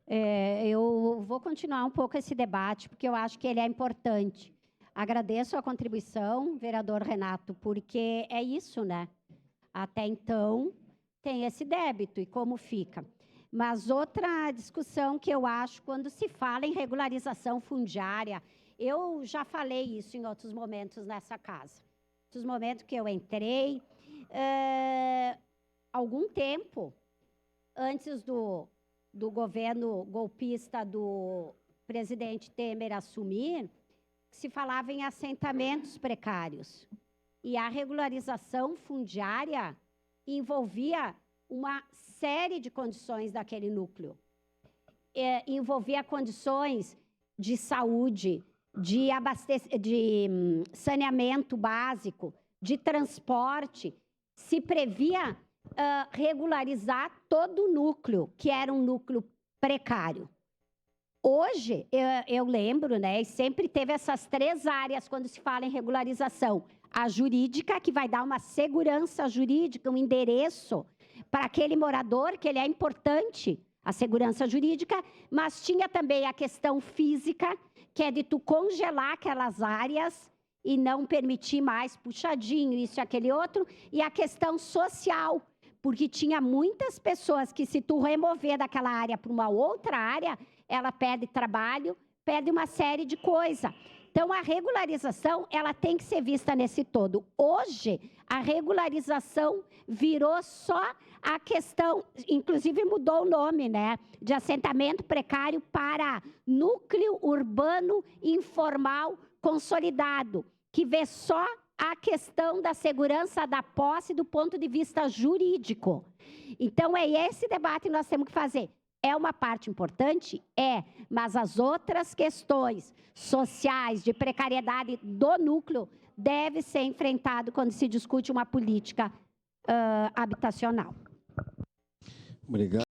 Eu vou continuar um pouco esse debate, porque eu acho que ele é importante. Agradeço a contribuição, vereador Renato, porque é isso, né? Até então, tem esse débito, e como fica? Mas outra discussão que eu acho, quando se fala em regularização fundiária, eu já falei isso em outros momentos nessa casa. Outros momentos que eu entrei, algum tempo antes do governo golpista do presidente Temer assumir, se falava em assentamentos precários. E a regularização fundiária envolvia uma série de condições daquele núcleo. Envolvia condições de saúde, de saneamento básico, de transporte. Se previa regularizar todo o núcleo, que era um núcleo precário. Hoje, eu lembro, né, e sempre teve essas 3 áreas quando se fala em regularização. A jurídica, que vai dar uma segurança jurídica, um endereço para aquele morador, que ele é importante, a segurança jurídica, mas tinha também a questão física, que é de tu congelar aquelas áreas e não permitir mais puxadinho, isso e aquele outro, e a questão social, porque tinha muitas pessoas que, se tu remover daquela área para uma outra área, ela perde trabalho, perde uma série de coisas. Então, a regularização, ela tem que ser vista nesse todo. Hoje, a regularização virou só a questão, inclusive mudou o nome, né? De assentamento precário para núcleo urbano informal consolidado, que vê só a questão da segurança da posse do ponto de vista jurídico. Então, é esse debate que nós temos que fazer. É uma parte importante? É, mas as outras questões sociais, de precariedade do núcleo, devem ser enfrentadas quando se discute uma política habitacional. Obrigado.